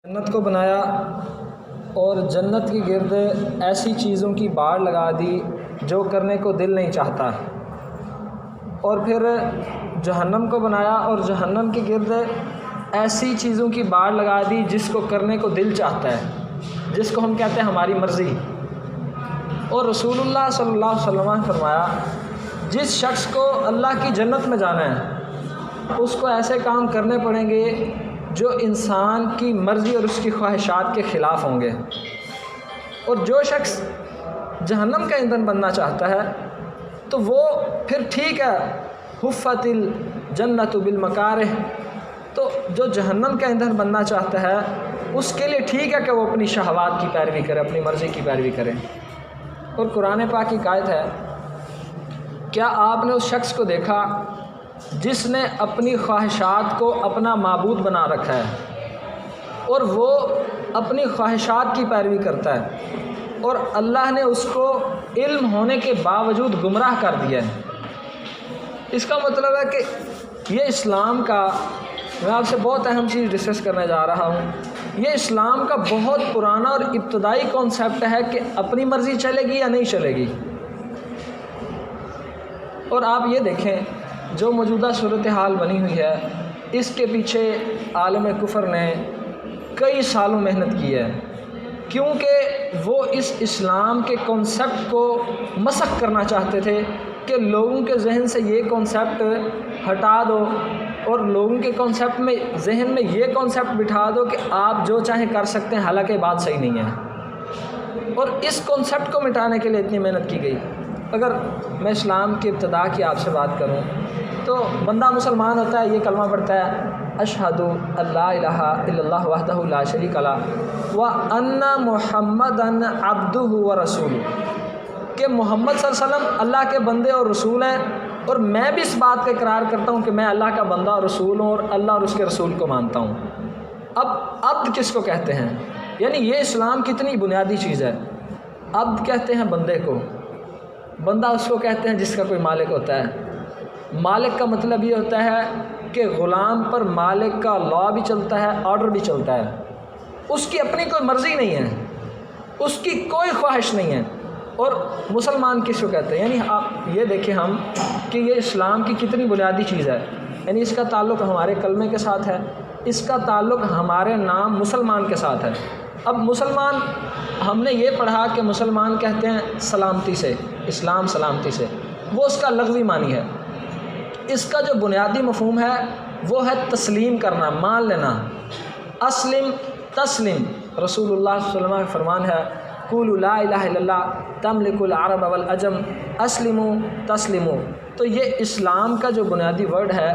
جنت کو بنایا اور جنت کی گرد ایسی چیزوں کی باڑ لگا دی جو کرنے کو دل نہیں چاہتا، اور پھر جہنم کو بنایا اور جہنم کی گرد ایسی چیزوں کی باڑ لگا دی جس کو کرنے کو دل چاہتا ہے، جس کو ہم کہتے ہیں ہماری مرضی۔ اور رسول اللہ صلی اللہ علیہ وسلم نے فرمایا جس شخص کو اللہ کی جنت میں جانا ہے اس کو ایسے کام کرنے پڑیں گے جو انسان کی مرضی اور اس کی خواہشات کے خلاف ہوں گے، اور جو شخص جہنم کا ایندھن بننا چاہتا ہے تو وہ پھر ٹھیک ہے، حفت الجنت بالمکارہ، تو جو جہنم کا ایندھن بننا چاہتا ہے اس کے لیے ٹھیک ہے کہ وہ اپنی شہوات کی پیروی کرے، اپنی مرضی کی پیروی کرے۔ اور قرآن پاک کی آیت ہے، کیا آپ نے اس شخص کو دیکھا جس نے اپنی خواہشات کو اپنا معبود بنا رکھا ہے اور وہ اپنی خواہشات کی پیروی کرتا ہے، اور اللہ نے اس کو علم ہونے کے باوجود گمراہ کر دیا ہے۔ اس کا مطلب ہے کہ یہ اسلام کا، میں آپ سے بہت اہم چیز ڈسکس کرنے جا رہا ہوں، یہ اسلام کا بہت پرانا اور ابتدائی کانسیپٹ ہے کہ اپنی مرضی چلے گی یا نہیں چلے گی۔ اور آپ یہ دیکھیں جو موجودہ صورتحال بنی ہوئی ہے اس کے پیچھے عالم کفر نے کئی سالوں محنت کی ہے، کیونکہ وہ اس اسلام کے کانسیپٹ کو مسخ کرنا چاہتے تھے کہ لوگوں کے ذہن سے یہ کانسیپٹ ہٹا دو اور لوگوں کے کانسیپٹ میں، ذہن میں یہ کانسیپٹ بٹھا دو کہ آپ جو چاہیں کر سکتے ہیں، حالانکہ بات صحیح نہیں ہے۔ اور اس کانسیپٹ کو مٹانے کے لیے اتنی محنت کی گئی۔ اگر میں اسلام کی ابتدا کی آپ سے بات کروں تو بندہ مسلمان ہوتا ہے، یہ کلمہ پڑھتا ہے، اشہد ان لا الہ الا اللہ وحدہ لا شریک لہ وان محمدا عبدہ ورسولہ، کہ محمد صلی اللہ علیہ وسلم اللہ کے بندے اور رسول ہیں، اور میں بھی اس بات کا اقرار کرتا ہوں کہ میں اللہ کا بندہ اور رسول ہوں اور اللہ اور اس کے رسول کو مانتا ہوں۔ اب عبد کس کو کہتے ہیں؟ یعنی یہ اسلام کتنی بنیادی چیز ہے۔ عبد کہتے ہیں بندے کو، بندہ اس کو کہتے ہیں جس کا کوئی مالک ہوتا ہے۔ مالک کا مطلب یہ ہوتا ہے کہ غلام پر مالک کا لا بھی چلتا ہے، آرڈر بھی چلتا ہے، اس کی اپنی کوئی مرضی نہیں ہے، اس کی کوئی خواہش نہیں ہے۔ اور مسلمان کس کو کہتے ہیں؟ یعنی آپ یہ دیکھیں ہم کہ یہ اسلام کی کتنی بنیادی چیز ہے، یعنی اس کا تعلق ہمارے کلمے کے ساتھ ہے، اس کا تعلق ہمارے نام مسلمان کے ساتھ ہے۔ اب مسلمان، ہم نے یہ پڑھا کہ مسلمان کہتے ہیں سلامتی سے، اسلام سلامتی سے، وہ اس کا لغوی معنی ہے۔ اس کا جو بنیادی مفہوم ہے وہ ہے تسلیم کرنا، مان لینا۔ اسلم تسلم، رسول اللہ صلی اللہ علیہ وسلم کا فرمان ہے، قولوا لا الہ الا اللہ تملک العرب والعجم اسلموا تسلموا۔ تو یہ اسلام کا جو بنیادی ورڈ ہے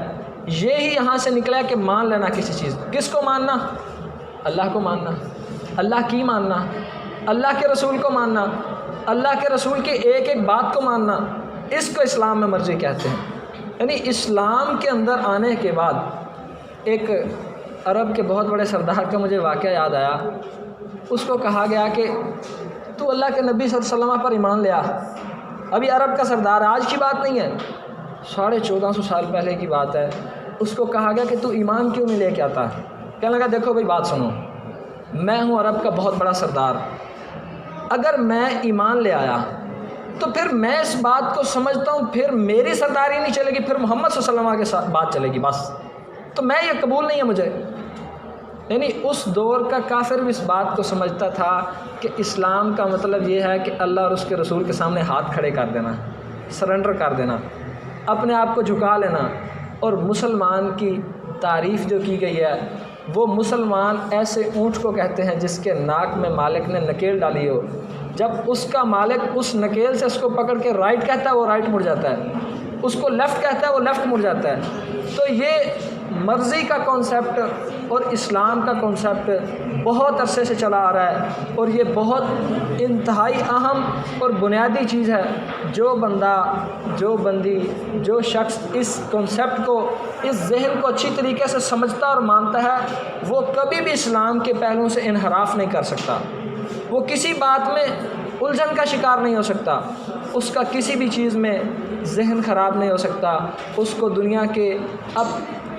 یہی یہاں سے نکلا ہے کہ مان لینا کسی چیز۔ کس کو ماننا؟ اللہ کو ماننا، اللہ کی ماننا، اللہ کے رسول کو ماننا، اللہ کے رسول کی ایک ایک بات کو ماننا، اس کو اسلام میں مرضی کہتے ہیں۔ یعنی اسلام کے اندر آنے کے بعد ایک عرب کے بہت بڑے سردار کا مجھے واقعہ یاد آیا۔ اس کو کہا گیا کہ تو اللہ کے نبی صلی اللہ علیہ وسلم پر ایمان لیا۔ ابھی عرب کا سردار، آج کی بات نہیں ہے، 1450 سال پہلے کی بات ہے۔ اس کو کہا گیا کہ تو ایمان کیوں نہیں لے کے آتا؟ کہنے لگا دیکھو بھائی بات سنو، میں ہوں عرب کا بہت بڑا سردار، اگر میں ایمان لے آیا تو پھر میں اس بات کو سمجھتا ہوں پھر میری سرداری نہیں چلے گی، پھر محمد صلی اللہ علیہ وسلم کے ساتھ بات چلے گی بس، تو میں یہ قبول نہیں ہے مجھے۔ یعنی اس دور کا کافر بھی اس بات کو سمجھتا تھا کہ اسلام کا مطلب یہ ہے کہ اللہ اور اس کے رسول کے سامنے ہاتھ کھڑے کر دینا، سرنڈر کر دینا، اپنے آپ کو جھکا لینا۔ اور مسلمان کی تعریف جو کی گئی ہے وہ مسلمان ایسے اونٹ کو کہتے ہیں جس کے ناک میں مالک نے نکیل ڈالی ہو، جب اس کا مالک اس نکیل سے اس کو پکڑ کے رائٹ کہتا ہے وہ رائٹ مڑ جاتا ہے، اس کو لیفٹ کہتا ہے وہ لیفٹ مڑ جاتا ہے۔ تو یہ مرضی کا کانسیپٹ اور اسلام کا کانسیپٹ بہت عرصے سے چلا آ رہا ہے، اور یہ بہت انتہائی اہم اور بنیادی چیز ہے۔ جو بندہ، جو بندی، جو شخص اس کانسیپٹ کو، اس ذہن کو اچھی طریقے سے سمجھتا اور مانتا ہے وہ کبھی بھی اسلام کے پہلوؤں سے انحراف نہیں کر سکتا، وہ کسی بات میں الجھن کا شکار نہیں ہو سکتا، اس کا کسی بھی چیز میں ذہن خراب نہیں ہو سکتا، اس کو دنیا کے، اب